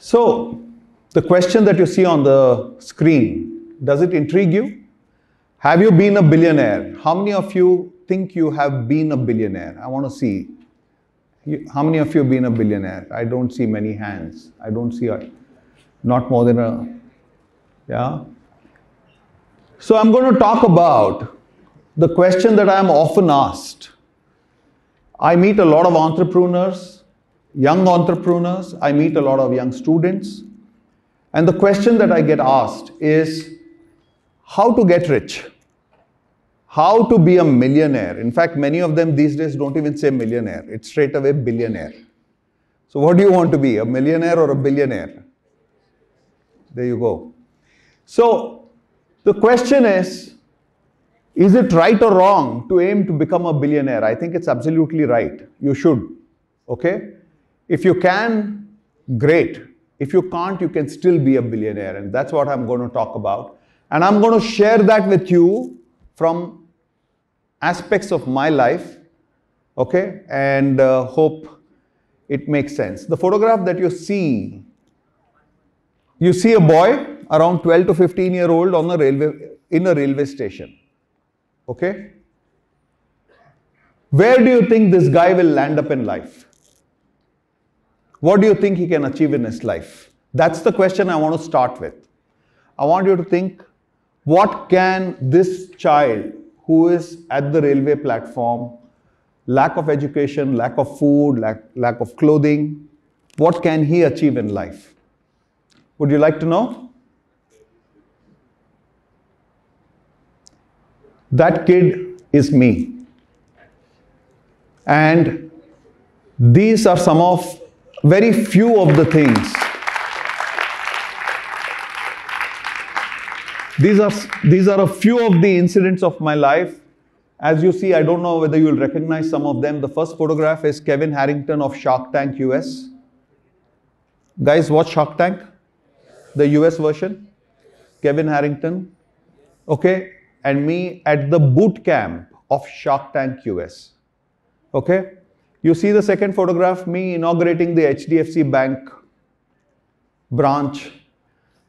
So, the question that you see on the screen, does it intrigue you? Have you been a billionaire? How many of you think you have been a billionaire? I want to see. How many of you have been a billionaire? I don't see many hands. I don't see not more than a, yeah. So I'm going to talk about the question that I am often asked. I meet a lot of entrepreneurs, young entrepreneurs. I meet a lot of young students. And the question that I get asked is how to get rich, how to be a millionaire. In fact, many of them these days don't even say millionaire. It's straight away billionaire. So what do you want to be, a millionaire or a billionaire? There you go. So the question is it right or wrong to aim to become a billionaire? I think it's absolutely right. You should. Okay? If you can, great. If you can't, you can still be a billionaire. And that's what I'm going to talk about. And I'm going to share that with you from aspects of my life. Okay? And hope it makes sense. The photograph that you see a boy around 12 to 15-year-old on in a railway station. Okay? Where do you think this guy will land up in life? What do you think he can achieve in his life? That's the question I want to start with. I want you to think, what can this child who is at the railway platform, lack of education, lack of food, lack of clothing, what can he achieve in life? Would you like to know? That kid is me. And these are some of very few of the things. These are a few of the incidents of my life. As you see, I don't know whether you will recognize some of them. The first photograph is Kevin Harrington of Shark Tank US. Guys, watch Shark Tank? The US version? Kevin Harrington. Okay? And me at the boot camp of Shark Tank US. Okay? You see the second photograph, me inaugurating the HDFC Bank branch.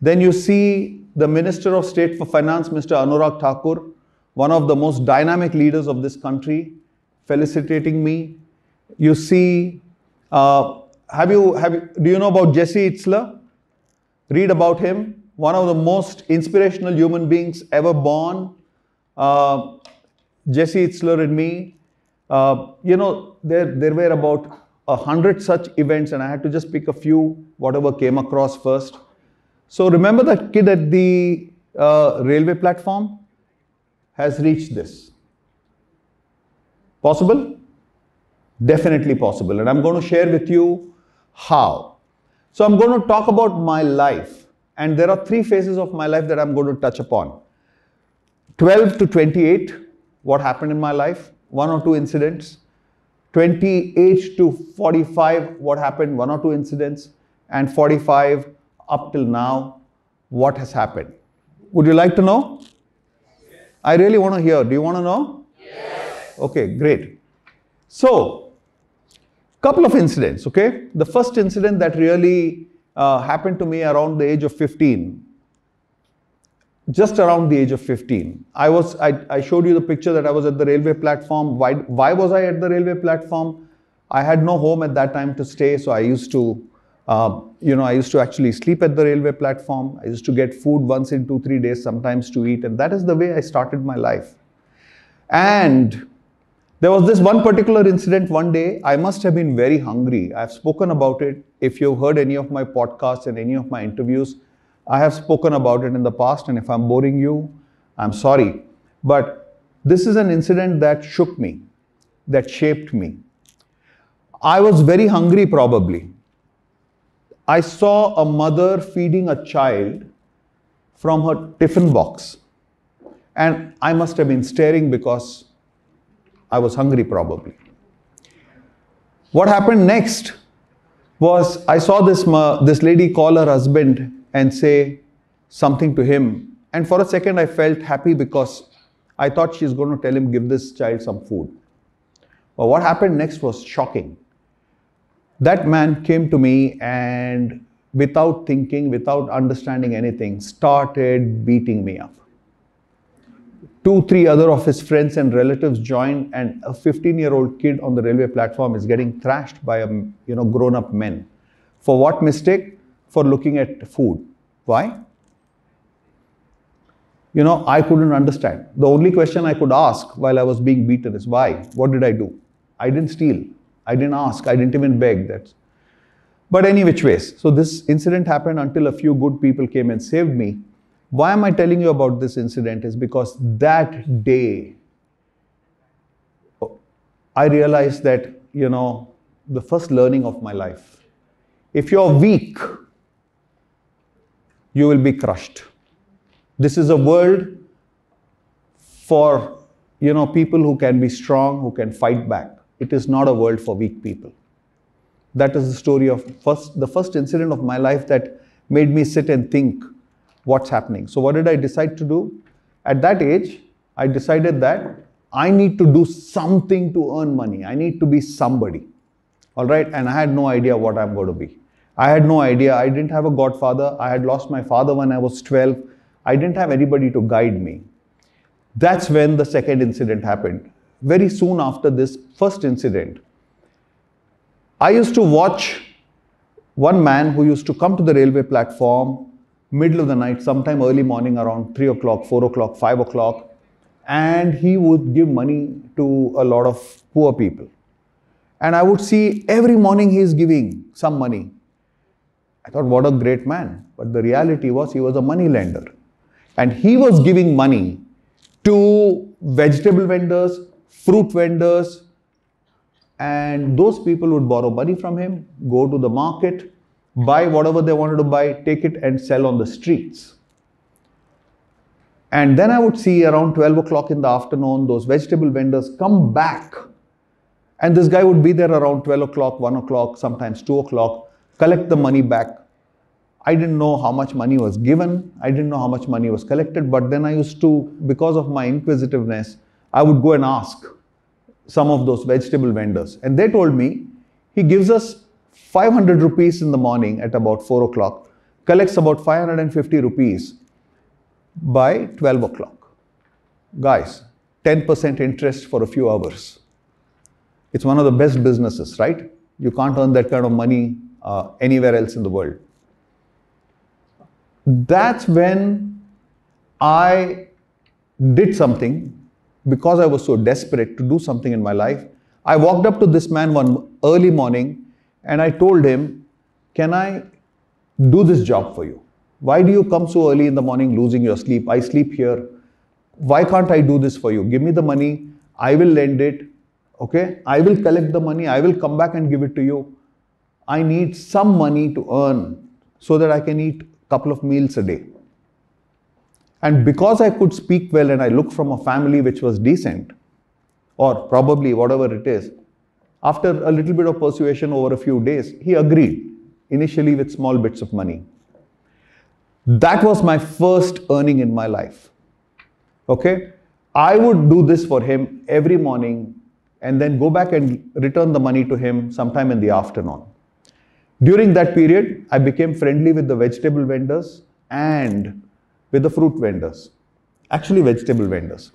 Then you see the Minister of State for Finance, Mr. Anurag Thakur, one of the most dynamic leaders of this country, felicitating me. You see, do you know about Jesse Itzler? Read about him. One of the most inspirational human beings ever born. Jesse Itzler and me. You know, there were about 100 such events, and I had to just pick a few, whatever came across first. So remember that kid at the railway platform has reached this. Possible? Definitely possible. And I'm going to share with you how. So I'm going to talk about my life. And there are three phases of my life that I'm going to touch upon. 12 to 28, what happened in my life? One or two incidents. 28 to 45, what happened? One or two incidents. And 45 up till now, what has happened? Would you like to know? Yes. I really want to hear. Do you want to know? Yes. Okay, great. So, couple of incidents, okay? The first incident that really happened to me around the age of 15. Just around the age of 15. I showed you the picture that I was at the railway platform. Why was I at the railway platform? I had no home at that time to stay, so I used to actually sleep at the railway platform. I used to get food once in 2-3 days, sometimes to eat, and that is the way I started my life. And there was this one particular incident one day. I must have been very hungry. I've spoken about it. If you've heard any of my podcasts and any of my interviews, I have spoken about it in the past, and if I'm boring you, I'm sorry. But this is an incident that shook me, that shaped me. I was very hungry probably. I saw a mother feeding a child from her tiffin box. And I must have been staring because I was hungry probably. What happened next was I saw this lady call her husband and say something to him. And for a second I felt happy because I thought she's going to tell him, give this child some food. But what happened next was shocking. That man came to me and without thinking, without understanding anything, started beating me up. 2, 3 other of his friends and relatives joined, and a 15-year-old kid on the railway platform is getting thrashed by grown-up men. For what mistake? For looking at food. Why? I couldn't understand. The only question I could ask while I was being beaten is why? What did I do? I didn't steal. I didn't ask. I didn't even beg. But any which ways. So this incident happened until a few good people came and saved me. Why am I telling you about this incident is because that day, I realized that, the first learning of my life. If you're weak, you will be crushed. This is a world for, people who can be strong, who can fight back. It is not a world for weak people. That is the story of the first incident of my life that made me sit and think what's happening. So what did I decide to do? At that age, I decided that I need to do something to earn money. I need to be somebody. All right. And I had no idea what I'm going to be. I had no idea. I didn't have a godfather. I had lost my father when I was 12. I didn't have anybody to guide me. That's when the second incident happened. Very soon after this first incident, I used to watch one man who used to come to the railway platform middle of the night, sometime early morning around 3 o'clock, 4 o'clock, 5 o'clock, and he would give money to a lot of poor people. And I would see every morning he is giving some money. I thought, what a great man. But the reality was he was a money lender. And he was giving money to vegetable vendors, fruit vendors, and those people would borrow money from him, go to the market, buy whatever they wanted to buy, take it and sell on the streets. And then I would see around 12 o'clock in the afternoon, those vegetable vendors come back. And this guy would be there around 12 o'clock, 1 o'clock, sometimes 2 o'clock, collect the money back. I didn't know how much money was given. I didn't know how much money was collected. But then I used to, because of my inquisitiveness, I would go and ask some of those vegetable vendors. And they told me, he gives us 500 rupees in the morning at about 4 o'clock, collects about 550 rupees by 12 o'clock. Guys, 10% interest for a few hours. It's one of the best businesses, right? You can't earn that kind of money anywhere else in the world. That's when I did something because I was so desperate to do something in my life. I walked up to this man one early morning and I told him, can I do this job for you? Why do you come so early in the morning losing your sleep? I sleep here. Why can't I do this for you? Give me the money. I will lend it. Okay? I will collect the money. I will come back and give it to you. I need some money to earn so that I can eat a couple of meals a day. And because I could speak well and I looked from a family which was decent, or probably whatever it is, after a little bit of persuasion over a few days, he agreed, initially with small bits of money. That was my first earning in my life. Okay? I would do this for him every morning and then go back and return the money to him sometime in the afternoon. During that period, I became friendly with the vegetable vendors and with the fruit vendors. Actually, vegetable vendors.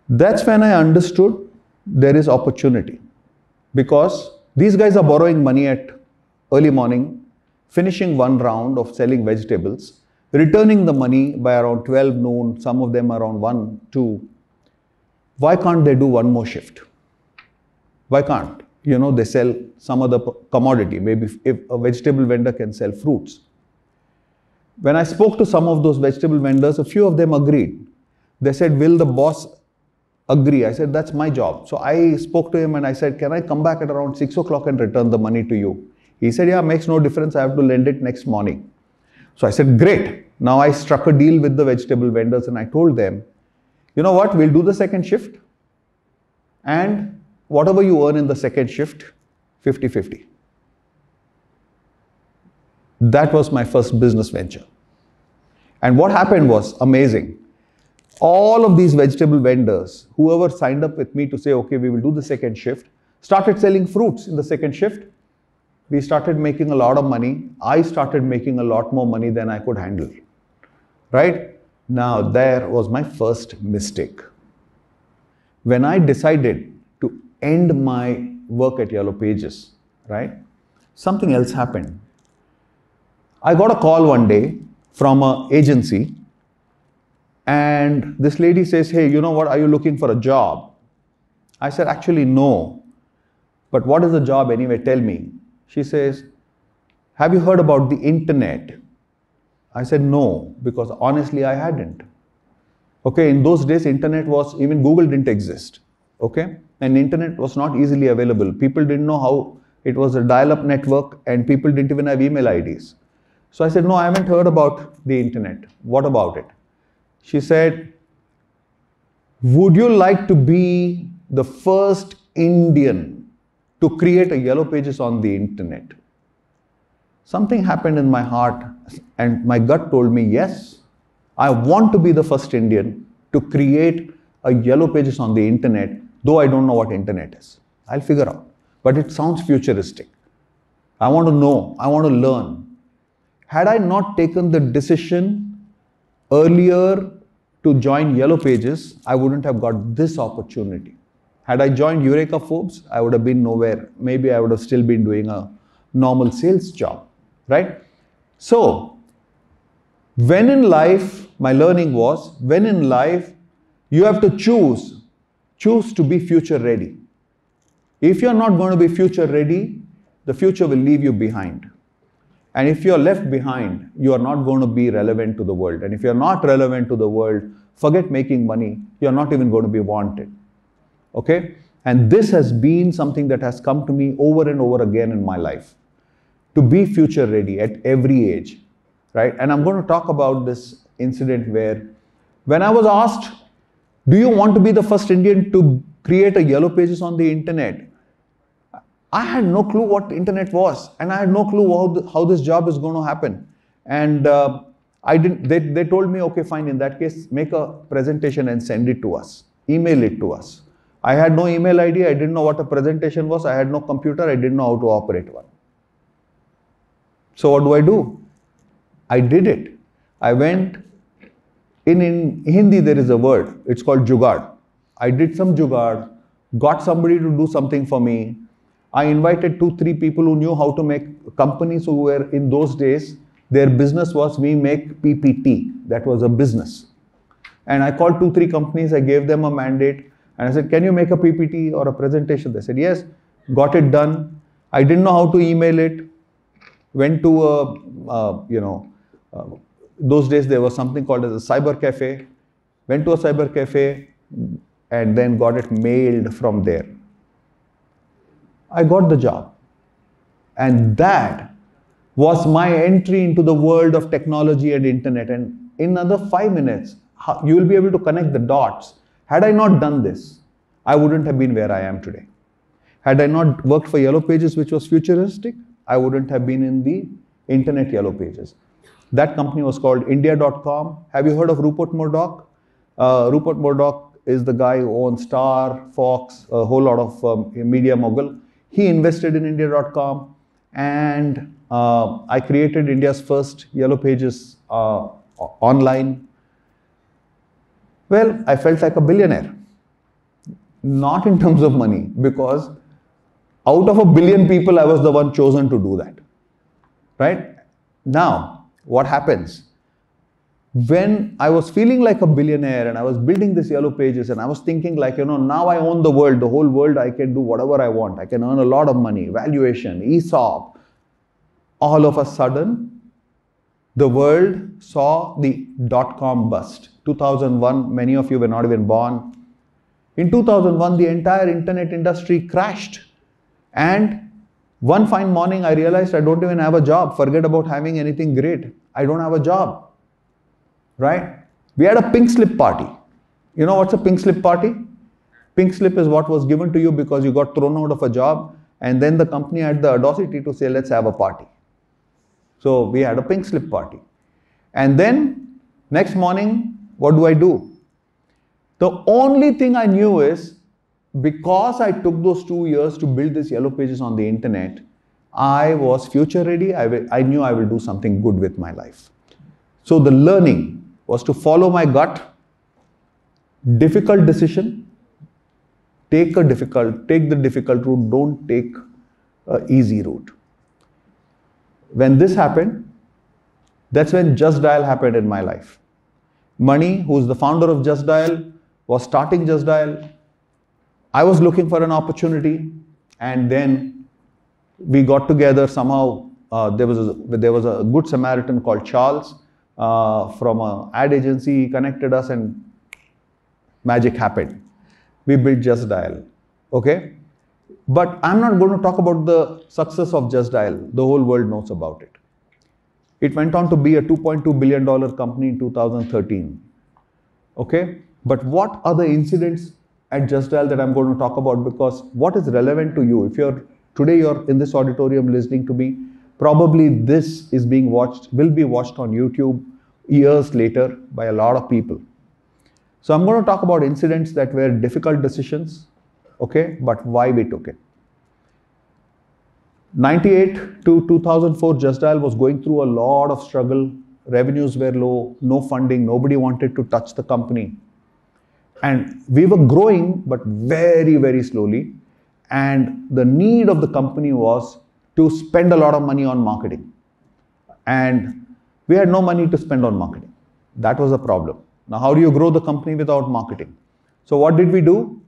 That's when I understood there is opportunity. Because these guys are borrowing money at early morning, finishing one round of selling vegetables, returning the money by around 12 noon, some of them around 1, 2. Why can't they do one more shift? Why can't? They sell some other commodity. Maybe if a vegetable vendor can sell fruits. When I spoke to some of those vegetable vendors, a few of them agreed. They said, will the boss agree? I said, that's my job. So I spoke to him and I said, can I come back at around 6 o'clock and return the money to you? He said, yeah, makes no difference. I have to lend it next morning. So I said, great. Now I struck a deal with the vegetable vendors and I told them, you know what, we'll do the second shift. And whatever you earn in the second shift, 50-50. That was my first business venture. And what happened was amazing. All of these vegetable vendors, whoever signed up with me to say, okay, we will do the second shift, started selling fruits in the second shift. We started making a lot of money. I started making a lot more money than I could handle. Right? Now, there was my first mistake. When I decided to end my work at Yellow Pages, right, something else happened. I got a call one day from an agency, and this lady says, hey, you know what, are you looking for a job? I said, actually, no. But what is the job anyway? Tell me. She says, have you heard about the internet? I said, no, because honestly, I hadn't. Okay, in those days, internet was, even Google didn't exist. Okay, and internet was not easily available. People didn't know how, it was a dial-up network and people didn't even have email IDs. So I said, no, I haven't heard about the internet. What about it? She said, would you like to be the first Indian to create a Yellow Pages on the internet? Something happened in my heart and my gut told me, yes, I want to be the first Indian to create a Yellow Pages on the internet, though I don't know what internet is. I'll figure out. But it sounds futuristic. I want to know, I want to learn. Had I not taken the decision earlier to join Yellow Pages, I wouldn't have got this opportunity. Had I joined Eureka Forbes, I would have been nowhere. Maybe I would have still been doing a normal sales job, right? So, when in life, my learning was, when in life, you have to choose to be future ready. If you're not going to be future ready, the future will leave you behind. And if you're left behind, you are not going to be relevant to the world. And if you're not relevant to the world, forget making money, you're not even going to be wanted. Okay? And this has been something that has come to me over and over again in my life. To be future ready at every age. Right? And I'm going to talk about this incident where, when I was asked, do you want to be the first Indian to create a Yellow Pages on the internet? I had no clue what internet was, and I had no clue how this job is going to happen. And they told me, okay, fine, in that case, make a presentation and send it to us. Email it to us. I had no email ID, I didn't know what a presentation was, I had no computer, I didn't know how to operate one. So what do? I did it. I went, in Hindi there is a word, it's called jugaad. I did some jugaad, got somebody to do something for me. I invited 2-3 people who knew how to make, companies who were in those days, their business was we make PPT. That was a business. And I called 2-3 companies, I gave them a mandate and I said, can you make a PPT or a presentation? They said, yes, got it done. I didn't know how to email it. Went to those days there was something called as a cyber cafe. Went to a cyber cafe and then got it mailed from there. I got the job. And that was my entry into the world of technology and internet. And in another 5 minutes, you will be able to connect the dots. Had I not done this, I wouldn't have been where I am today. Had I not worked for Yellow Pages, which was futuristic, I wouldn't have been in the internet Yellow Pages. That company was called India.com. Have you heard of Rupert Murdoch? Rupert Murdoch is the guy who owns Star, Fox, a whole lot of media mogul. He invested in India.com and I created India's first Yellow Pages online. Well, I felt like a billionaire. Not in terms of money, because out of 1 billion people, I was the one chosen to do that. Right? Now, what happens? When I was feeling like a billionaire and I was building this Yellow Pages and I was thinking like, now I own the world, the whole world, I can do whatever I want. I can earn a lot of money, valuation, ESOP. All of a sudden, the world saw the dot-com bust. 2001, many of you were not even born. In 2001, the entire internet industry crashed. And one fine morning, I realized I don't even have a job. Forget about having anything great. I don't have a job. Right? We had a pink slip party. You know what's a pink slip party? Pink slip is what was given to you because you got thrown out of a job and then the company had the audacity to say, let's have a party. So we had a pink slip party. And then next morning, what do? The only thing I knew is, because I took those 2 years to build this Yellow Pages on the internet, I was future ready. I knew I will do something good with my life. So the learning was to follow my gut, difficult decision, take the difficult route, don't take an easy route. When this happened, that's when Just Dial happened in my life. Mani, who's the founder of Just Dial, was starting Just Dial. I was looking for an opportunity, and then we got together somehow. There was a good Samaritan called Charles from an ad agency. He connected us, and magic happened. We built Just Dial. Okay, but I'm not going to talk about the success of Just Dial. The whole world knows about it. It went on to be a $2.2 billion company in 2013. Okay, but what are the incidents at Just Dial that I'm going to talk about? Because what is relevant to you? If today you're in this auditorium listening to me, probably this is being watched, will be watched on YouTube years later by a lot of people. So I'm going to talk about incidents that were difficult decisions, okay, but why we took it. 98 to 2004, Just Dial was going through a lot of struggle. Revenues were low, no funding, nobody wanted to touch the company. And we were growing, but very, very slowly. And the need of the company was to spend a lot of money on marketing. And we had no money to spend on marketing. That was a problem. Now, how do you grow the company without marketing? So what did we do?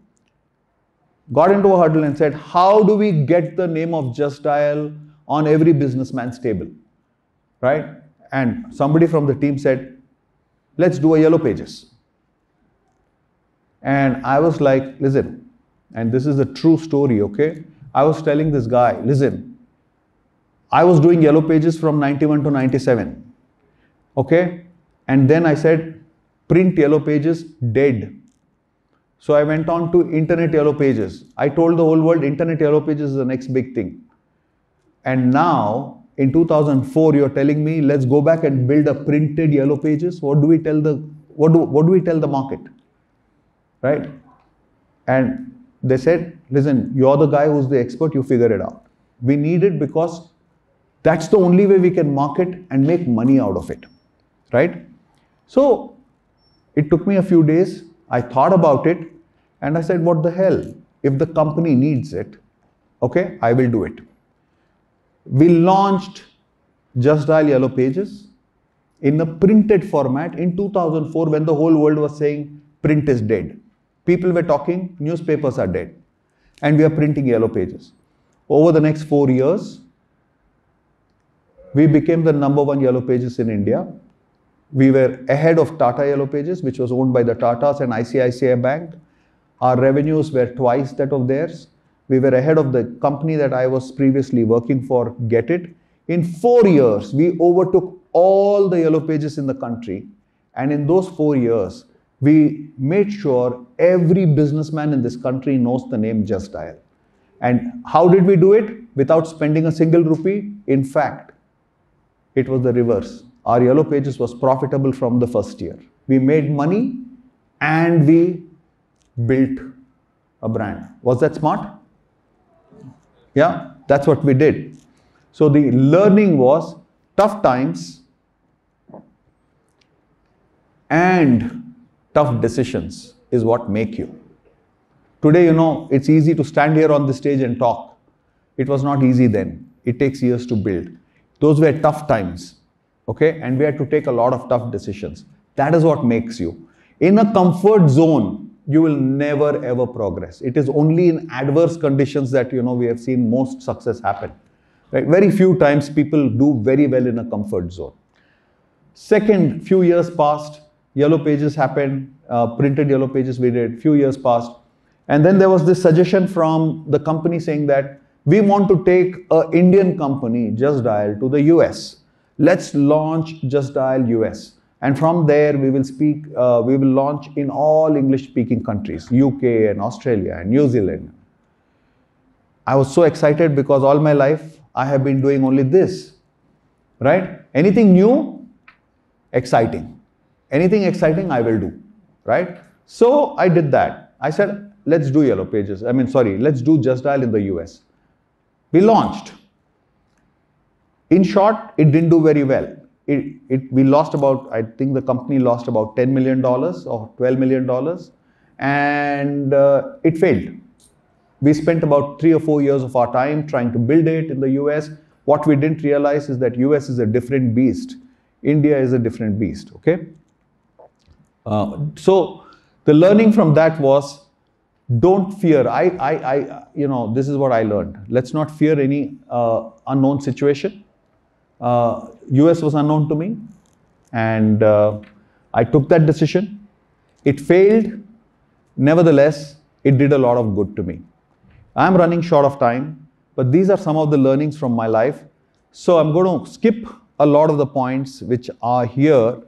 Got into a hurdle and said, how do we get the name of Just Dial on every businessman's table, right? And somebody from the team said, let's do a Yellow Pages. And I was like, listen, and this is a true story, okay? I was telling this guy, listen, I was doing Yellow Pages from 91 to 97, okay? And then I said, print Yellow Pages, dead. So I went on to Internet Yellow Pages. I told the whole world Internet Yellow Pages is the next big thing. And now, in 2004, you're telling me, let's go back and build a printed Yellow Pages. What do we tell the market? Right? And they said, listen, you're the guy who's the expert, you figure it out. We need it because that's the only way we can market and make money out of it. Right? So it took me a few days. I thought about it and I said, what the hell? If the company needs it, okay, I will do it. We launched Just Dial Yellow Pages in a printed format in 2004 when the whole world was saying print is dead. People were talking, newspapers are dead. And we are printing Yellow Pages. Over the next 4 years, we became the #1 Yellow Pages in India. We were ahead of Tata Yellow Pages, which was owned by the Tatas and ICICI Bank. Our revenues were twice that of theirs. We were ahead of the company that I was previously working for, Get It. In 4 years, we overtook all the Yellow Pages in the country. And in those 4 years, we made sure every businessman in this country knows the name Just Dial. And how did we do it? Without spending a single rupee? In fact, it was the reverse. Our Yellow Pages was profitable from the first year. We made money and we built a brand. Was that smart? Yeah, that's what we did. So the learning was tough times and tough decisions is what make you. Today, it's easy to stand here on the stage and talk. It was not easy then. It takes years to build. Those were tough times. Okay, and we had to take a lot of tough decisions. That is what makes you. In a comfort zone, you will never ever progress. It is only in adverse conditions that we have seen most success happen. Right? Very few times people do very well in a comfort zone. Second, few years passed, Yellow Pages happened, printed Yellow Pages we did, few years passed. And then there was this suggestion from the company saying that we want to take an Indian company, Just Dial, to the US. Let's launch Just Dial US. And from there, we will launch in all English-speaking countries, UK and Australia and New Zealand. I was so excited because all my life, I have been doing only this, right? Anything new, exciting. Anything exciting, I will do, right? So I did that. I said, let's do Yellow Pages. Let's do Just Dial in the US. We launched. In short, it didn't do very well. We lost about, I think the company lost about $10 million or $12 million, and it failed. We spent about 3 or 4 years of our time trying to build it in the US. What we didn't realize is that US is a different beast. India is a different beast, okay? So the learning from that was, don't fear. This is what I learned. Let's not fear any unknown situation. US was unknown to me, and I took that decision. It failed. Nevertheless, it did a lot of good to me. I'm running short of time, but these are some of the learnings from my life. So I'm going to skip a lot of the points which are here.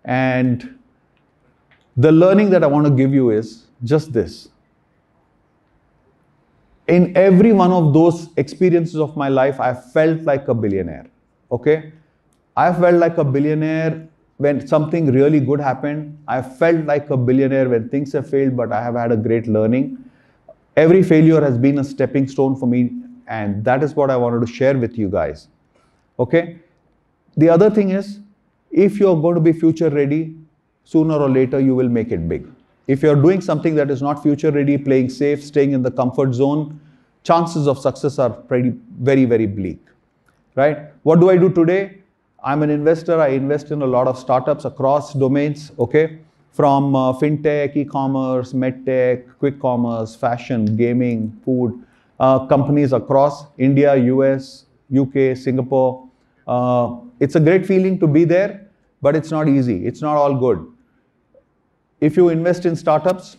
And the learning that I want to give you is just this. In every one of those experiences of my life, I felt like a billionaire, okay? I felt like a billionaire when something really good happened. I felt like a billionaire when things have failed, but I have had a great learning. Every failure has been a stepping stone for me, and that is what I wanted to share with you guys, okay? The other thing is, if you're going to be future ready, sooner or later you will make it big. If you're doing something that is not future ready, playing safe, staying in the comfort zone, chances of success are very, very bleak, right? What do I do today? I'm an investor. I invest in a lot of startups across domains, okay? From fintech, e-commerce, medtech, quick commerce, fashion, gaming, food, companies across India, US, UK, Singapore. It's a great feeling to be there, but it's not easy. It's not all good. If you invest in startups,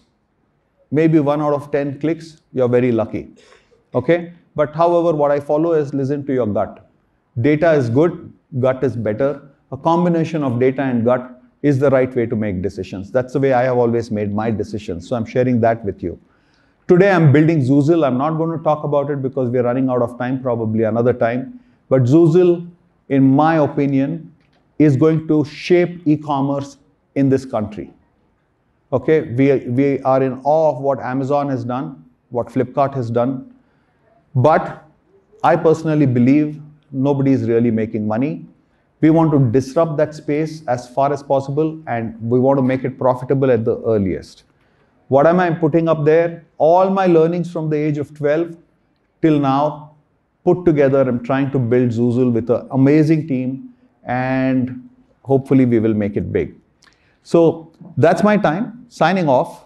maybe 1 out of 10 clicks, you're very lucky, okay? But however, what I follow is listen to your gut. Data is good, gut is better. A combination of data and gut is the right way to make decisions. That's the way I have always made my decisions. So I'm sharing that with you. Today I'm building Zoozle. I'm not going to talk about it because we're running out of time, probably another time. But Zoozle, in my opinion, is going to shape e-commerce in this country. Okay, we are in awe of what Amazon has done, what Flipkart has done. But I personally believe nobody is really making money. We want to disrupt that space as far as possible, and we want to make it profitable at the earliest. What am I putting up there? All my learnings from the age of 12 till now put together. I'm trying to build Zoozle with an amazing team, and hopefully we will make it big. So that's my time. Signing off.